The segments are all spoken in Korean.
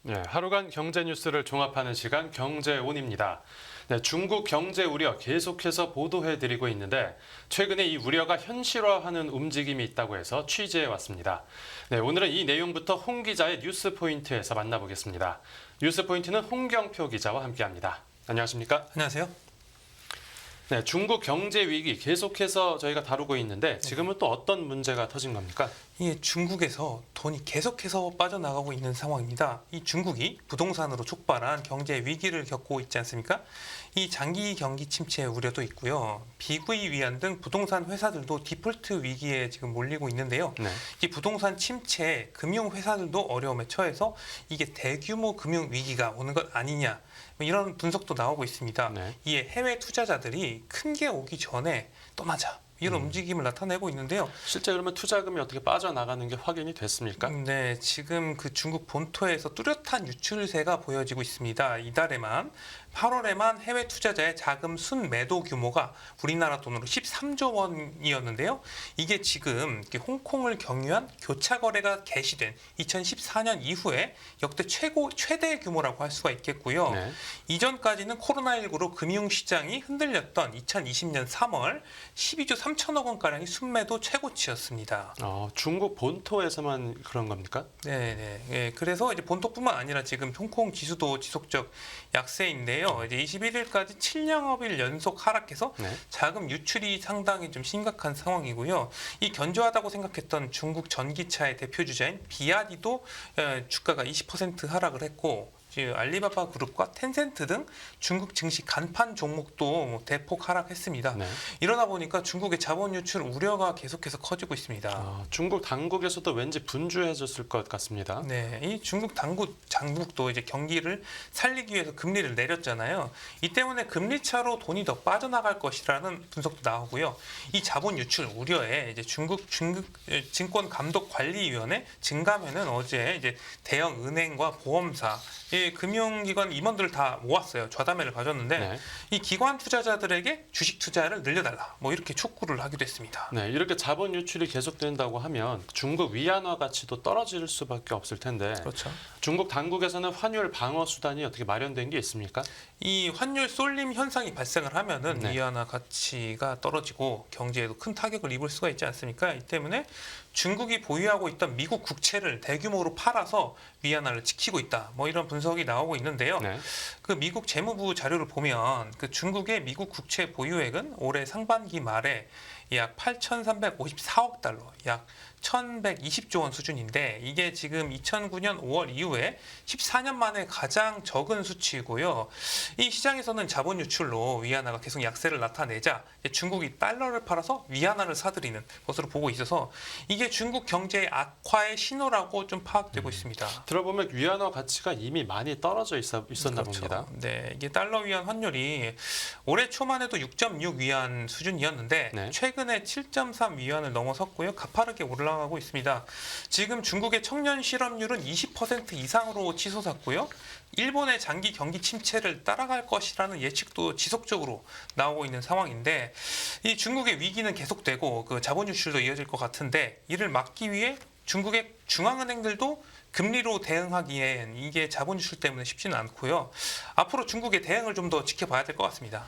네, 하루간 경제 뉴스를 종합하는 시간 경제온입니다. 네, 중국 경제 우려 계속해서 보도해드리고 있는데 최근에 이 우려가 현실화하는 움직임이 있다고 해서 취재해 왔습니다. 네, 오늘은 이 내용부터 홍 기자의 뉴스 포인트에서 만나보겠습니다. 뉴스 포인트는 홍경표 기자와 함께합니다. 안녕하십니까? 안녕하세요. 네, 중국 경제 위기 계속해서 저희가 다루고 있는데 지금은 또 어떤 문제가 터진 겁니까? 이 중국에서 돈이 계속해서 빠져나가고 있는 상황입니다. 이 중국이 부동산으로 촉발한 경제 위기를 겪고 있지 않습니까? 이 장기 경기 침체 우려도 있고요. 비구이 위안 등 부동산 회사들도 디폴트 위기에 지금 몰리고 있는데요. 네. 이 부동산 침체에 금융 회사들도 어려움에 처해서 이게 대규모 금융 위기가 오는 것 아니냐. 뭐 이런 분석도 나오고 있습니다. 네. 이에 해외 투자자들이 큰 게 오기 전에 떠나자. 이런 움직임을 나타내고 있는데요. 실제 그러면 투자금이 어떻게 빠져나가는 게 확인이 됐습니까? 네, 지금 그 중국 본토에서 뚜렷한 유출세가 보여지고 있습니다. 이달에만 8월에만 해외 투자자의 자금 순매도 규모가 우리나라 돈으로 13조 원이었는데요. 이게 지금 홍콩을 경유한 교차 거래가 개시된 2014년 이후에 역대 최대 규모라고 할 수가 있겠고요. 네. 이전까지는 코로나19로 금융시장이 흔들렸던 2020년 3월 12조 3천억 원가량이 순매도 최고치였습니다. 중국 본토에서만 그런 겁니까? 네네. 예, 그래서 이제 본토뿐만 아니라 지금 홍콩 지수도 지속적 약세인데요. 이제 21일까지 7영업일 연속 하락해서 네. 자금 유출이 상당히 좀 심각한 상황이고요. 이 견조하다고 생각했던 중국 전기차의 대표 주자인 비아디도 주가가 20% 하락을 했고, 알리바바 그룹과 텐센트 등 중국 증시 간판 종목도 대폭 하락했습니다. 네. 이러다 보니까 중국의 자본 유출 우려가 계속해서 커지고 있습니다. 중국 당국에서도 왠지 분주해졌을 것 같습니다. 네, 이 중국 당국도 이제 경기를 살리기 위해서 금리를 내렸잖아요. 이 때문에 금리 차로 돈이 더 빠져나갈 것이라는 분석도 나오고요. 이 자본 유출 우려에 이제 중국 증권감독관리위원회 증감회는 어제 이제 대형 은행과 보험사, 금융기관 임원들을 다 모았어요. 좌담회를 가졌는데 네. 이 기관 투자자들에게 주식 투자를 늘려달라. 뭐 이렇게 촉구를 하기도 했습니다. 네, 이렇게 자본 유출이 계속된다고 하면 중국 위안화 가치도 떨어질 수밖에 없을 텐데 그렇죠. 중국 당국에서는 환율 방어 수단이 어떻게 마련된 게 있습니까? 이 환율 쏠림 현상이 발생을 하면은 네. 위안화 가치가 떨어지고 경제에도 큰 타격을 입을 수가 있지 않습니까? 이 때문에 중국이 보유하고 있던 미국 국채를 대규모로 팔아서 위안화를 지키고 있다. 뭐 이런 분석이 나오고 있는데요. 네. 그 미국 재무부 자료를 보면 그 중국의 미국 국채 보유액은 올해 상반기 말에 약 8,354억 달러, 약 1,120조 원 수준인데 이게 지금 2009년 5월 이후에 14년 만에 가장 적은 수치이고요. 이 시장에서는 자본 유출로 위안화가 계속 약세를 나타내자 중국이 달러를 팔아서 위안화를 사들이는 것으로 보고 있어서 이게 중국 경제의 악화의 신호라고 좀 파악되고 있습니다. 들어보면 위안화 가치가 이미 많이 떨어져 있었나 그렇죠. 봅니다. 네, 이게 달러 위안 환율이 올해 초만 해도 6.6 위안 수준이었는데 네. 최근에 7.3 위안을 넘어섰고요. 가파르게 올라가고 있습니다. 지금 중국의 청년 실업률은 20% 이상으로 치솟았고요. 일본의 장기 경기 침체를 따라갈 것이라는 예측도 지속적으로 나오고 있는 상황인데 이 중국의 위기는 계속되고 그 자본 유출도 이어질 것 같은데 이를 막기 위해 중국의 중앙은행들도 금리로 대응하기엔 이게 자본 유출 때문에 쉽지는 않고요. 앞으로 중국의 대응을 좀 더 지켜봐야 될 것 같습니다.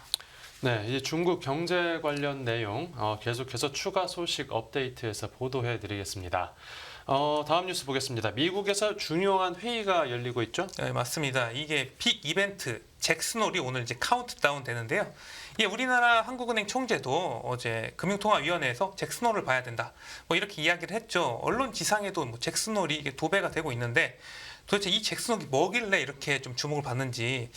네, 이제 중국 경제 관련 내용 계속해서 추가 소식 업데이트해서 보도해 드리겠습니다. 다음 뉴스 보겠습니다. 미국에서 중요한 회의가 열리고 있죠? 네, 맞습니다. 이게 빅 이벤트 잭슨홀이 오늘 이제 카운트다운 되는데요. 예, 우리나라 한국은행 총재도 어제 금융통화위원회에서 잭슨홀을 봐야 된다. 뭐 이렇게 이야기를 했죠. 언론 지상에도 뭐 잭슨홀이 이게 도배가 되고 있는데 도대체 이 잭슨홀이 뭐길래 이렇게 좀 주목을 받는지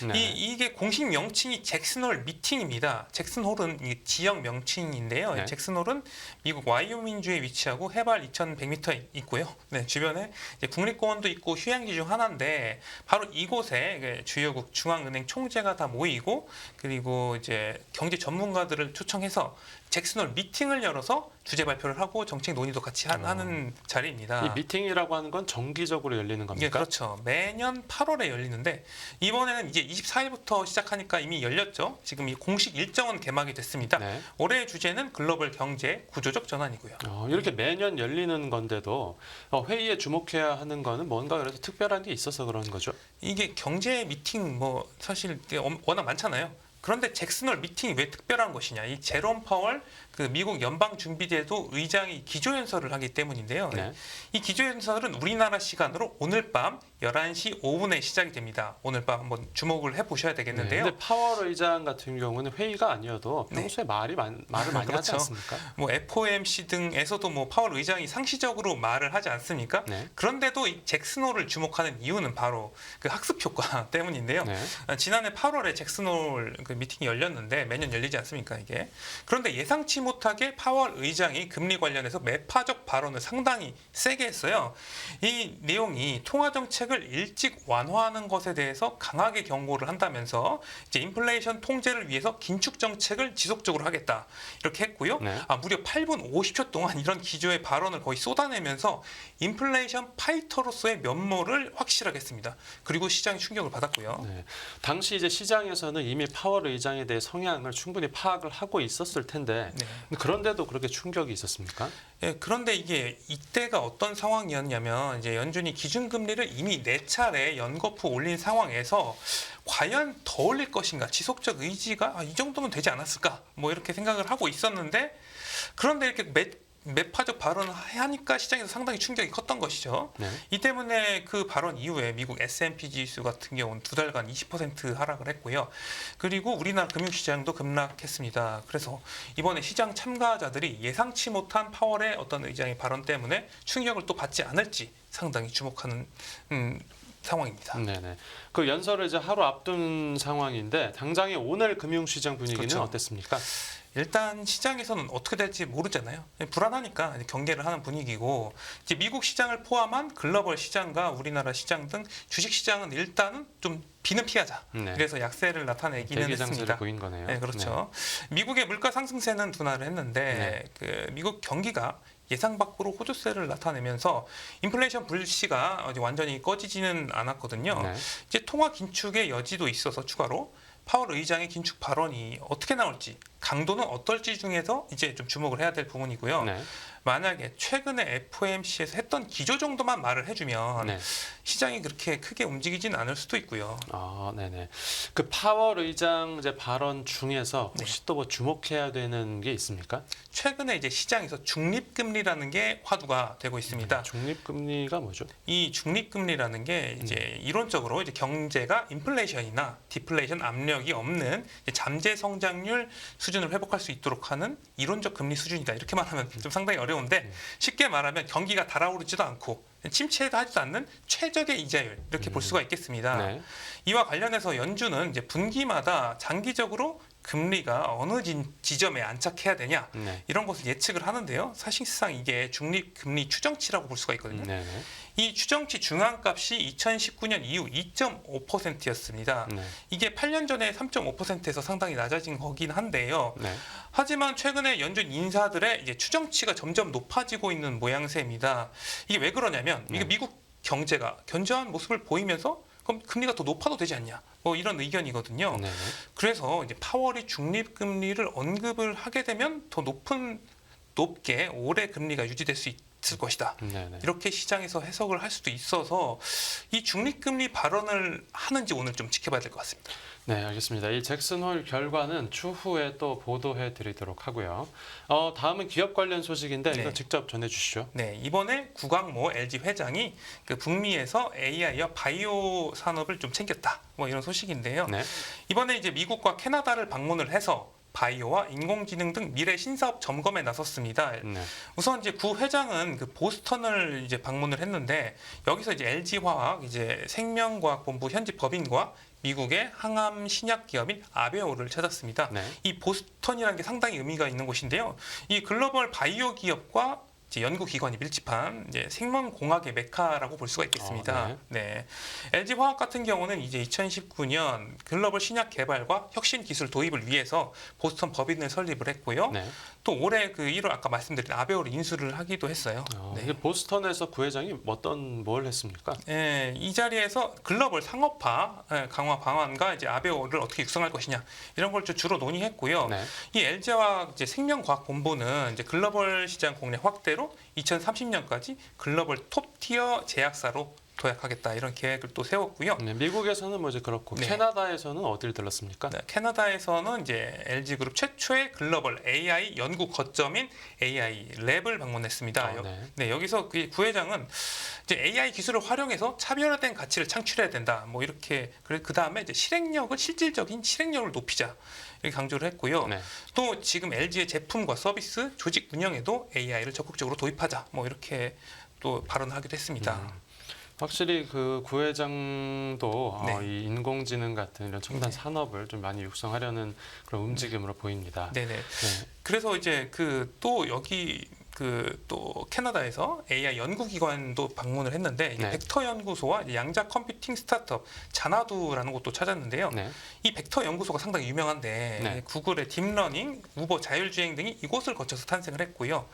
네. 이게 공식 명칭이 잭슨홀 미팅입니다. 잭슨홀은 지역 명칭인데요. 네. 잭슨홀은 미국 와이오밍주에 위치하고 해발 2,100m 있고요. 네, 주변에 이제 국립공원도 있고 휴양지 중 하나인데 바로 이곳에 주요국 중앙은행 총재가 다 모이고 그리고 이제 경제 전문가들을 초청해서 잭슨 홀 미팅을 열어서 주제 발표를 하고 정책 논의도 같이 하는 자리입니다. 이 미팅이라고 하는 건 정기적으로 열리는 예, 겁니까? 그렇죠. 매년 8월에 열리는데 이번에는 이제 24일부터 시작하니까 이미 열렸죠. 지금 이 공식 일정은 개막이 됐습니다. 네. 올해의 주제는 글로벌 경제 구조적 전환이고요. 이렇게 매년 열리는 건데도 회의에 주목해야 하는 거는 뭔가 그래도 특별한 게 있어서 그런 거죠? 이게 경제 미팅 뭐 사실 워낙 많잖아요. 그런데 잭슨 홀 미팅이 왜 특별한 것이냐? 이 제롬 파월 그 미국 연방준비제도 의장이 기조연설을 하기 때문인데요. 네. 이 기조연설은 우리나라 시간으로 오늘 밤 11시 5분에 시작이 됩니다. 오늘 밤 한번 주목을 해보셔야 되겠는데요. 근데 파월 의장 같은 경우는 회의가 아니어도 네. 평소에 말을 많이 하지 그렇죠. 않습니까? 뭐 FOMC 등에서도 뭐 파월 의장이 상시적으로 말을 하지 않습니까? 네. 그런데도 이 잭슨 홀을 주목하는 이유는 바로 그 학습 효과 때문인데요. 네. 지난해 8월에 잭슨 홀 그 미팅이 열렸는데 매년 열리지 않습니까 이게? 그런데 예상치 못하게 파월 의장이 금리 관련해서 매파적 발언을 상당히 세게 했어요. 이 내용이 통화 정책을 일찍 완화하는 것에 대해서 강하게 경고를 한다면서 이제 인플레이션 통제를 위해서 긴축 정책을 지속적으로 하겠다 이렇게 했고요. 네. 무려 8분 50초 동안 이런 기조의 발언을 거의 쏟아내면서 인플레이션 파이터로서의 면모를 확실하게 했습니다. 그리고 시장이 충격을 받았고요. 네. 당시 이제 시장에서는 이미 파월 의장에 대해 성향을 충분히 파악을 하고 있었을 텐데 네. 그런데도 그렇게 충격이 있었습니까? 예, 그런데 이게 이때가 어떤 상황이었냐면 이제 연준이 기준금리를 이미 4차례 연거푸 올린 상황에서 과연 더 올릴 것인가 지속적 의지가 이 정도면 되지 않았을까 뭐 이렇게 생각을 하고 있었는데 그런데 이렇게 매파적 발언을 하니까 시장에서 상당히 충격이 컸던 것이죠. 네. 이 때문에 그 발언 이후에 미국 S&P 지수 같은 경우는 2달간 20% 하락을 했고요. 그리고 우리나라 금융시장도 급락했습니다. 그래서 이번에 시장 참가자들이 예상치 못한 파월의 어떤 의장의 발언 때문에 충격을 또 받지 않을지 상당히 주목하는 상황입니다. 네네. 그 연설을 이제 하루 앞둔 상황인데 당장의 오늘 금융시장 분위기는 그렇죠. 어땠습니까? 일단 시장에서는 어떻게 될지 모르잖아요. 불안하니까 경계를 하는 분위기고 이제 미국 시장을 포함한 글로벌 시장과 우리나라 시장 등 주식 시장은 일단은 좀 비는 피하자. 네. 그래서 약세를 나타내기는 대기 장세를 했습니다. 보인 거네요. 네, 그렇죠. 미국의 물가 상승세는 둔화를 했는데 그 미국 경기가 예상 밖으로 호조세를 나타내면서 인플레이션 불씨가 완전히 꺼지지는 않았거든요. 네. 이제 통화 긴축의 여지도 있어서 추가로 파월 의장의 긴축 발언이 어떻게 나올지 강도는 어떨지 중에서 이제 좀 주목을 해야 될 부분이고요. 네. 만약에 최근에 FOMC에서 했던 기조 정도만 말을 해주면 네. 시장이 그렇게 크게 움직이진 않을 수도 있고요. 네네. 그 파월 의장 이제 발언 중에서 네. 혹시 또 뭐 주목해야 되는 게 있습니까? 최근에 이제 시장에서 중립금리라는 게 화두가 되고 있습니다. 중립금리가 뭐죠? 이 중립금리라는 게 이제 이론적으로 이제 경제가 인플레이션이나 디플레이션 압력이 없는 이제 잠재 성장률 수준을 회복할 수 있도록 하는 이론적 금리 수준이다. 이렇게 말하면 좀 상당히 어려운데 쉽게 말하면 경기가 달아오르지도 않고 침체도 하지도 않는 최적의 이자율 이렇게 볼 수가 있겠습니다. 네. 이와 관련해서 연준은 이제 분기마다 장기적으로 금리가 어느 지점에 안착해야 되냐 네. 이런 것을 예측을 하는데요. 사실상 이게 중립금리 추정치라고 볼 수가 있거든요. 네네. 이 추정치 중앙값이 2019년 이후 2.5%였습니다. 네. 이게 8년 전에 3.5%에서 상당히 낮아진 거긴 한데요. 네. 하지만 최근에 연준 인사들의 이제 추정치가 점점 높아지고 있는 모양새입니다. 이게 왜 그러냐면 이게 미국 경제가 견조한 모습을 보이면서 그럼 금리가 더 높아도 되지 않냐? 뭐 이런 의견이거든요. 네네. 그래서 이제 파월이 중립금리를 언급을 하게 되면 더 높게 오래 금리가 유지될 수 있을 것이다. 네네. 이렇게 시장에서 해석을 할 수도 있어서 이 중립금리 발언을 하는지 오늘 좀 지켜봐야 될 것 같습니다. 네, 알겠습니다. 이 잭슨 홀 결과는 추후에 또 보도해 드리도록 하고요. 다음은 기업 관련 소식인데 네. 이거 직접 전해 주시죠. 네, 이번에 구광모 LG 회장이 그 북미에서 AI와 바이오 산업을 좀 챙겼다. 뭐 이런 소식인데요. 네. 이번에 이제 미국과 캐나다를 방문을 해서 바이오와 인공지능 등 미래 신사업 점검에 나섰습니다. 네. 우선 이제 구 회장은 그 보스턴을 이제 방문을 했는데 여기서 이제 LG화학 이제 생명과학본부 현지 법인과 미국의 항암 신약 기업인 아베오를 찾았습니다. 네. 이 보스턴이라는 게 상당히 의미가 있는 곳인데요. 이 글로벌 바이오 기업과 이제 연구기관이 밀집한 이제 생명공학의 메카라고 볼 수가 있겠습니다. 네. LG화학 같은 경우는 이제 2019년 글로벌 신약 개발과 혁신 기술 도입을 위해서 보스턴 법인을 설립을 했고요. 네. 또 올해 그 1월 아까 말씀드린 아베오를 인수를 하기도 했어요. 네. 이게 보스턴에서 구회장이 뭘 했습니까? 예, 이 자리에서 글로벌 상업화 강화 방안과 이제 아베오를 어떻게 육성할 것이냐 이런 걸 주로 논의했고요. 네. 이 LG화학 이제 생명과학본부는 이제 글로벌 시장 공략 확대로 2030년까지 글로벌 톱티어 제약사로 도약하겠다 이런 계획을 또 세웠고요. 네, 미국에서는 뭐 이제 그렇고 네. 캐나다에서는 어디를 들렀습니까? 네, 캐나다에서는 이제 LG그룹 최초의 글로벌 AI 연구 거점인 AI 랩을 방문했습니다. 네. 여기서 그 부회장은 이제 AI 기술을 활용해서 차별화된 가치를 창출해야 된다. 뭐 이렇게 그 다음에 이제 실질적인 실행력을 높이자 이렇게 강조를 했고요. 네. 또 지금 LG의 제품과 서비스, 조직 운영에도 AI를 적극적으로 도입하자. 뭐 이렇게 또 발언하기도 했습니다. 확실히 그 구회장도 네. 이 인공지능 같은 이런 첨단 네. 산업을 좀 많이 육성하려는 그런 움직임으로 보입니다. 네네. 네. 그래서 이제 그 또 여기 그 또 캐나다에서 AI 연구기관도 방문을 했는데 이게 네. 벡터 연구소와 이제 양자 컴퓨팅 스타트업 자나두라는 곳도 찾았는데요. 네. 이 벡터 연구소가 상당히 유명한데 네. 구글의 딥러닝, 우버 자율주행 등이 이곳을 거쳐서 탄생을 했고요.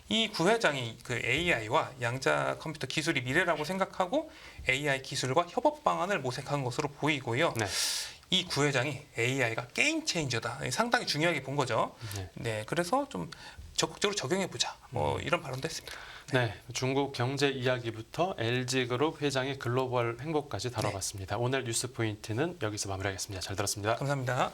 이 구회장이 그 AI와 양자 컴퓨터 기술이 미래라고 생각하고 AI 기술과 협업 방안을 모색한 것으로 보이고요. 네. 이 구회장이 AI가 게임 체인저다. 상당히 중요하게 본 거죠. 네. 네, 그래서 좀 적극적으로 적용해 보자. 뭐 이런 발언도 했습니다. 네, 중국 경제 이야기부터 LG그룹 회장의 글로벌 행보까지 다뤄봤습니다. 오늘 뉴스 포인트는 여기서 마무리하겠습니다. 잘 들었습니다. 감사합니다.